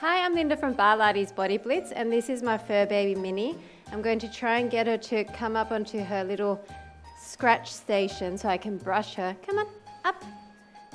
Hi, I'm Linda from Barlates Body Blitz, and this is my fur baby Minnie. I'm going to try and get her to come up onto her little scratch station so I can brush her. Come on, up.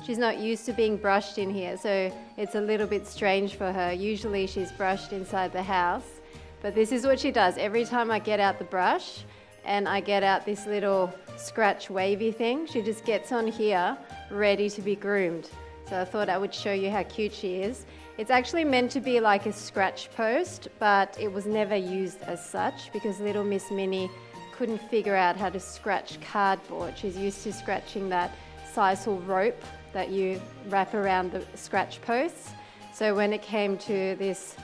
She's not used to being brushed in here, so it's a little bit strange for her. Usually she's brushed inside the house, but this is what she does. Every time I get out the brush and I get out this little scratch wavy thing, she just gets on here ready to be groomed. So I thought I would show you how cute she is. It's actually meant to be like a scratch post, but it was never used as such because little Miss Minnie couldn't figure out how to scratch cardboard. She's used to scratching that sisal rope that you wrap around the scratch posts. So when it came to this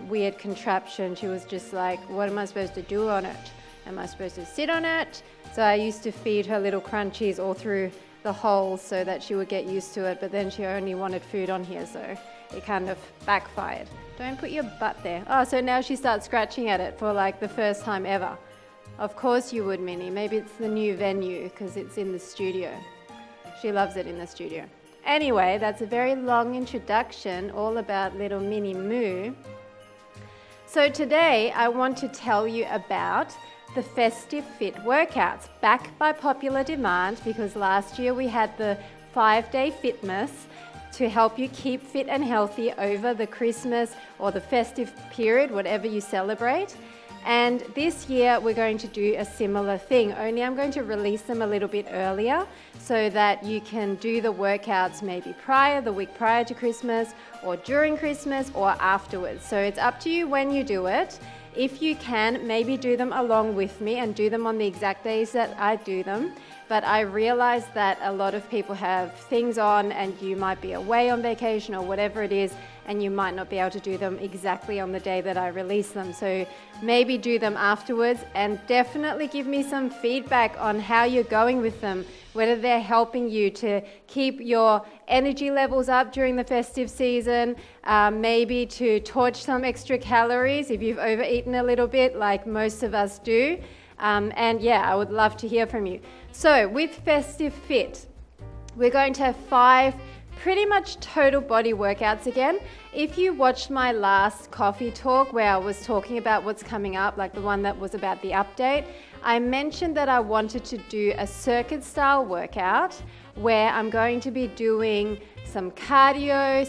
weird contraption, she was just like, what am I supposed to do on it? Am I supposed to sit on it? So I used to feed her little crunchies all through the holes so that she would get used to it, but then she only wanted food on here, so it kind of backfired. Don't put your butt there. Oh, so now she starts scratching at it for like the first time ever. Of course you would, Minnie. Maybe it's the new venue because it's in the studio. She loves it in the studio. Anyway, that's a very long introduction all about little Minnie Moo. So today I want to tell you about the Festive Fit workouts, back by popular demand because last year we had the 5-day fitness to help you keep fit and healthy over the Christmas or the festive period, whatever you celebrate. And this year we're going to do a similar thing, only I'm going to release them a little bit earlier so that you can do the workouts maybe the week prior to Christmas or during Christmas or afterwards. So it's up to you when you do it. If you can, maybe do them along with me and do them on the exact days that I do them. But I realize that a lot of people have things on and you might be away on vacation or whatever it is, and you might not be able to do them exactly on the day that I release them. So maybe do them afterwards and definitely give me some feedback on how you're going with them, whether they're helping you to keep your energy levels up during the festive season, maybe to torch some extra calories if you've overeaten a little bit like most of us do. And yeah, I would love to hear from you. So with Festive Fit, we're going to have 5 pretty much total body workouts again. If you watched my last coffee talk where I was talking about what's coming up, like the one that was about the update, I mentioned that I wanted to do a circuit style workout where I'm going to be doing some cardio,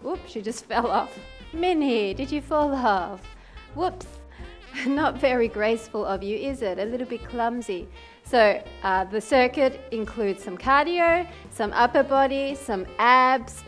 oops, she just fell off. Minnie, did you fall off? Whoops. Not very graceful of you, is it? A little bit clumsy. So the circuit includes some cardio, some upper body, some abs,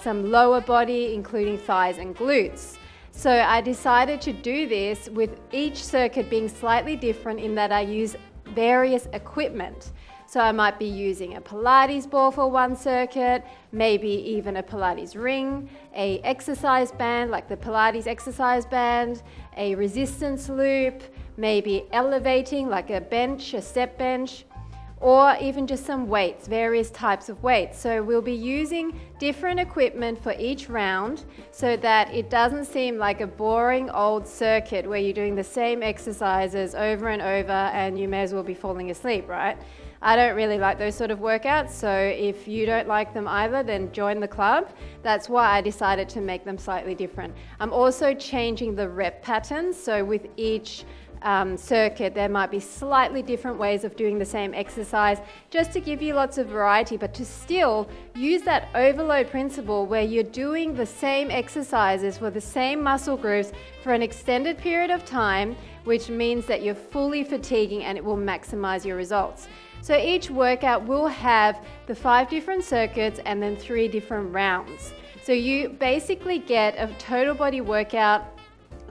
some lower body, including thighs and glutes. So I decided to do this with each circuit being slightly different in that I use various equipment. So I might be using a Pilates ball for one circuit, maybe even a Pilates ring, a exercise band like the Pilates exercise band, a resistance loop, maybe elevating like a bench, a step bench, or even just some weights, various types of weights. So we'll be using different equipment for each round so that it doesn't seem like a boring old circuit where you're doing the same exercises over and over and you may as well be falling asleep, right? I don't really like those sort of workouts, so if you don't like them either, then join the club. That's why I decided to make them slightly different. I'm also changing the rep patterns, so with each circuit there might be slightly different ways of doing the same exercise just to give you lots of variety, but to still use that overload principle where you're doing the same exercises for the same muscle groups for an extended period of time, which means that you're fully fatiguing and it will maximize your results. So each workout will have the 5 different circuits and then 3 different rounds. So you basically get a total body workout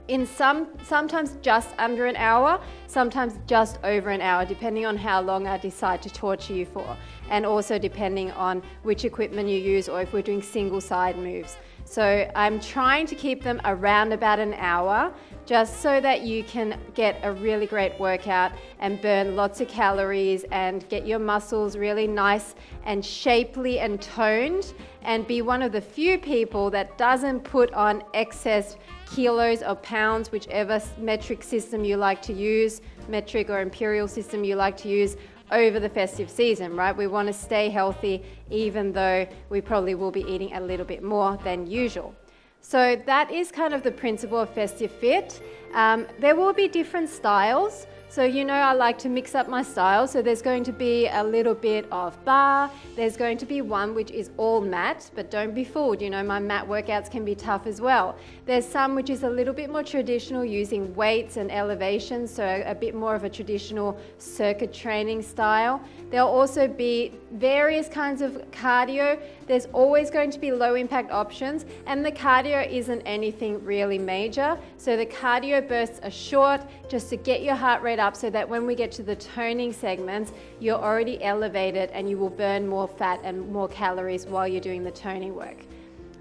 in sometimes just under an hour, sometimes just over an hour, depending on how long I decide to torture you for, and also depending on which equipment you use or if we're doing single side moves. So I'm trying to keep them around about an hour, just so that you can get a really great workout and burn lots of calories and get your muscles really nice and shapely and toned, and be one of the few people that doesn't put on excess kilos or pounds, whichever metric system you like to use, metric or imperial system you like to use, over the festive season, right? We want to stay healthy even though we probably will be eating a little bit more than usual. So that is kind of the principle of Festive Fit. There will be different styles. So you know I like to mix up my styles. So there's going to be a little bit of bar. There's going to be one which is all mat, but don't be fooled. You know, my mat workouts can be tough as well. There's some which is a little bit more traditional using weights and elevation. So a bit more of a traditional circuit training style. There'll also be various kinds of cardio. There's always going to be low impact options, and the cardio isn't anything really major. So the cardio bursts are short, just to get your heart rate up so that when we get to the toning segments, you're already elevated and you will burn more fat and more calories while you're doing the toning work.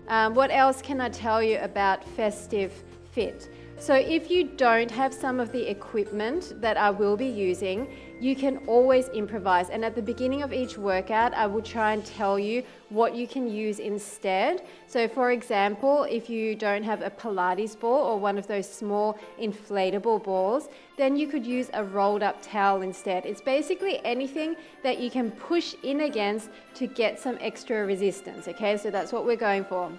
What else can I tell you about Festive Fit? So if you don't have some of the equipment that I will be using, you can always improvise. And at the beginning of each workout, I will try and tell you what you can use instead. So for example, if you don't have a Pilates ball or one of those small inflatable balls, then you could use a rolled up towel instead. It's basically anything that you can push in against to get some extra resistance, okay? So that's what we're going for.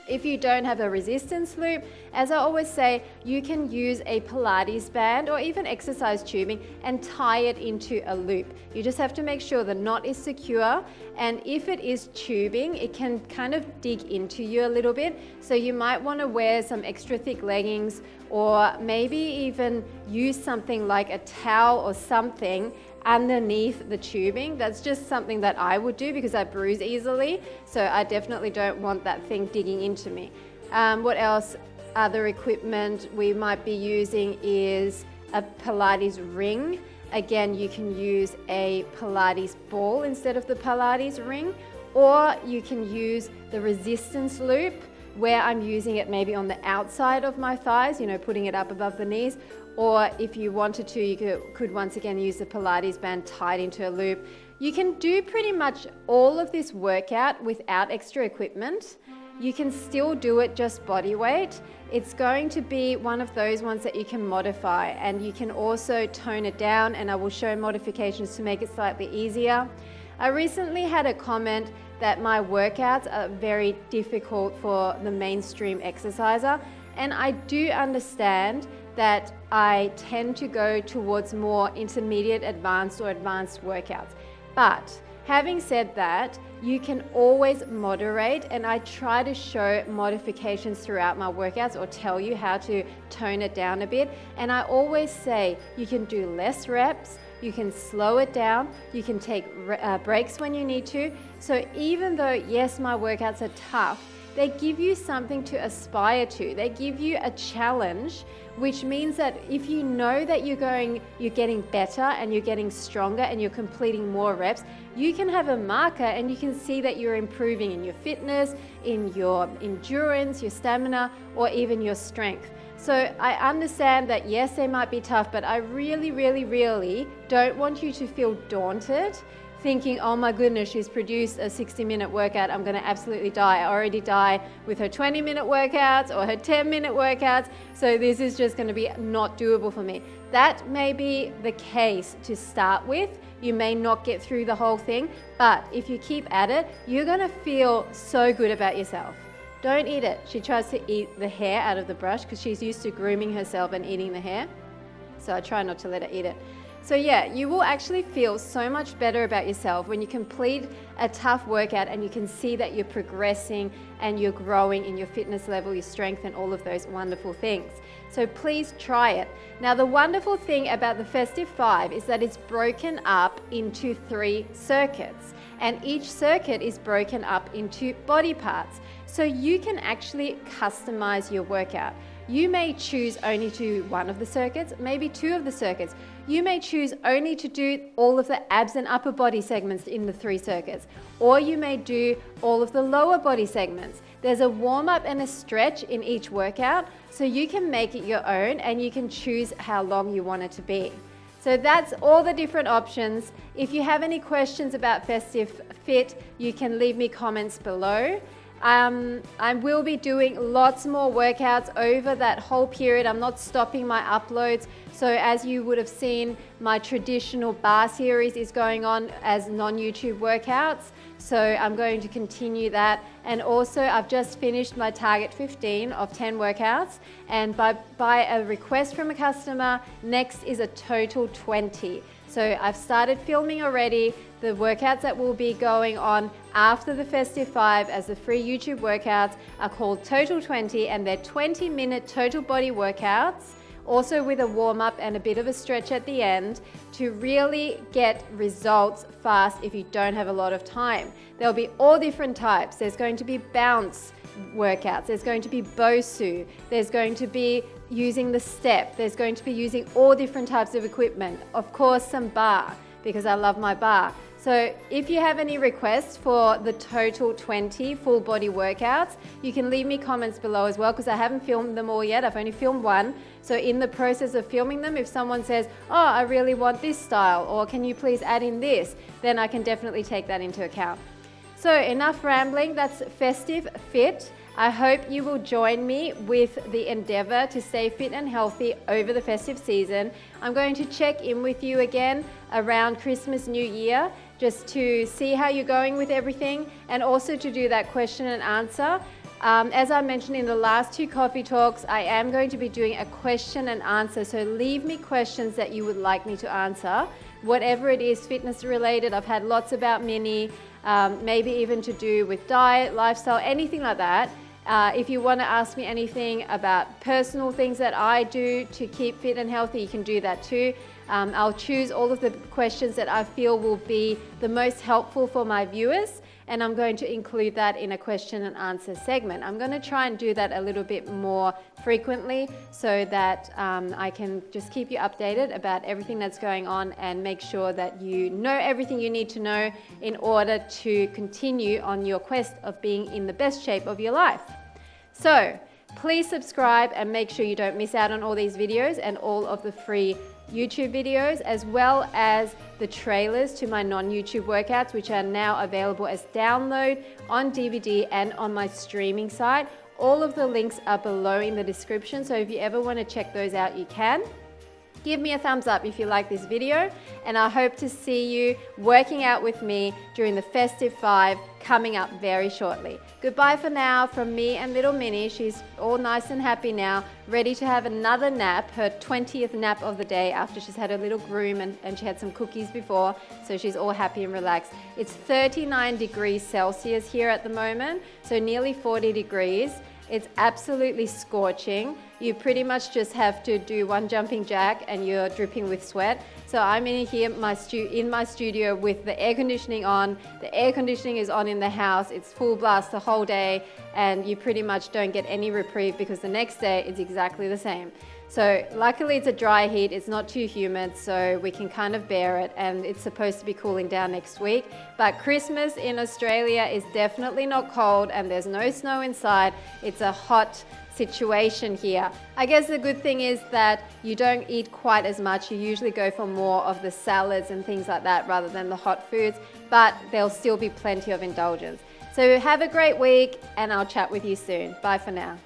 If you don't have a resistance loop, as I always say, you can use a Pilates band or even exercise tubing and tie it into a loop. You just have to make sure the knot is secure, and if it is tubing, it can kind of dig into you a little bit. So you might want to wear some extra thick leggings, or maybe even use something like a towel or something underneath the tubing. That's just something that I would do because I bruise easily, so I definitely don't want that thing digging into me. What else? Other equipment we might be using is a Pilates ring. Again, you can use a Pilates ball instead of the Pilates ring, or you can use the resistance loop where I'm using it maybe on the outside of my thighs, you know, putting it up above the knees. Or if you wanted to, you could once again use the Pilates band tied into a loop. You can do pretty much all of this workout without extra equipment. You can still do it just body weight. It's going to be one of those ones that you can modify, and you can also tone it down, and I will show modifications to make it slightly easier. I recently had a comment that my workouts are very difficult for the mainstream exerciser, and I do understand that I tend to go towards more intermediate advanced or advanced workouts. But having said that, you can always moderate, and I try to show modifications throughout my workouts or tell you how to tone it down a bit. And I always say you can do less reps, you can slow it down, you can take breaks when you need to. So even though, yes, my workouts are tough, they give you something to aspire to. They give you a challenge, which means that if you know that you're getting better and you're getting stronger and you're completing more reps, you can have a marker and you can see that you're improving in your fitness, in your endurance, your stamina, or even your strength. So I understand that yes, they might be tough, but I really, really, really don't want you to feel daunted thinking, oh my goodness, she's produced a 60-minute workout, I'm gonna absolutely die. I already die with her 20-minute workouts or her 10-minute workouts, so this is just gonna be not doable for me. That may be the case to start with. You may not get through the whole thing, but if you keep at it, you're gonna feel so good about yourself. Don't eat it. She tries to eat the hair out of the brush because she's used to grooming herself and eating the hair, so I try not to let her eat it. So yeah, you will actually feel so much better about yourself when you complete a tough workout and you can see that you're progressing and you're growing in your fitness level, your strength, and all of those wonderful things. So please try it. Now, the wonderful thing about the Festive 5 is that it's broken up into 3 circuits, and each circuit is broken up into body parts. So you can actually customize your workout. You may choose only to do one of the circuits, maybe 2 of the circuits. You may choose only to do all of the abs and upper body segments in the 3 circuits, or you may do all of the lower body segments. There's a warm up and a stretch in each workout, so you can make it your own and you can choose how long you want it to be. So that's all the different options. If you have any questions about Festive Fit, you can leave me comments below. I will be doing lots more workouts over that whole period. I'm not stopping my uploads So as you would have seen, my traditional bar series is going on as non-YouTube workouts. So I'm going to continue that. And also I've just finished my target 15 of 10 workouts. And by a request from a customer, next is a total 20. So I've started filming already the workouts that will be going on after the Festive 5 as the free YouTube workouts are called Total 20, and they're 20-minute total body workouts, also with a warm-up and a bit of a stretch at the end to really get results fast if you don't have a lot of time. There'll be all different types. There's going to be bounce workouts, there's going to be Bosu, there's going to be using the step, there's going to be using all different types of equipment, of course some bar, because I love my bar. So if you have any requests for the total 20 full body workouts, you can leave me comments below as well, because I haven't filmed them all yet. I've only filmed one. So in the process of filming them, if someone says, oh, I really want this style, or can you please add in this, then I can definitely take that into account. So enough rambling, that's Festive Fit. I hope you will join me with the endeavor to stay fit and healthy over the festive season. I'm going to check in with you again around Christmas, New Year, just to see how you're going with everything, and also to do that question and answer. As I mentioned in the last 2 coffee talks, I am going to be doing a question and answer, so leave me questions that you would like me to answer. Whatever it is, fitness related. I've had lots about Minnie, maybe even to do with diet, lifestyle, anything like that. If you want to ask me anything about personal things that I do to keep fit and healthy, you can do that too. I'll choose all of the questions that I feel will be the most helpful for my viewers, and I'm going to include that in a question and answer segment. I'm going to try and do that a little bit more frequently so that I can just keep you updated about everything that's going on and make sure that you know everything you need to know in order to continue on your quest of being in the best shape of your life. So please subscribe and make sure you don't miss out on all these videos and all of the free YouTube videos, as well as the trailers to my non-YouTube workouts, which are now available as download on DVD and on my streaming site. All of the links are below in the description, so if you ever want to check those out, you can. Give me a thumbs up if you like this video, and I hope to see you working out with me during the Festive 5 coming up very shortly. Goodbye for now from me and little Minnie. She's all nice and happy now, ready to have another nap, her 20th nap of the day after she's had a little groom and she had some cookies before, so she's all happy and relaxed. It's 39 degrees Celsius here at the moment, so nearly 40 degrees. It's absolutely scorching. You pretty much just have to do one jumping jack and you're dripping with sweat. So I'm in here in my studio with the air conditioning on. The air conditioning is on in the house. It's full blast the whole day, and you pretty much don't get any reprieve because the next day is exactly the same. So luckily it's a dry heat, it's not too humid, so we can kind of bear it, and it's supposed to be cooling down next week. But Christmas in Australia is definitely not cold, and there's no snow inside. It's a hot situation here. I guess the good thing is that you don't eat quite as much. You usually go for more of the salads and things like that rather than the hot foods, but there'll still be plenty of indulgence. So have a great week, and I'll chat with you soon. Bye for now.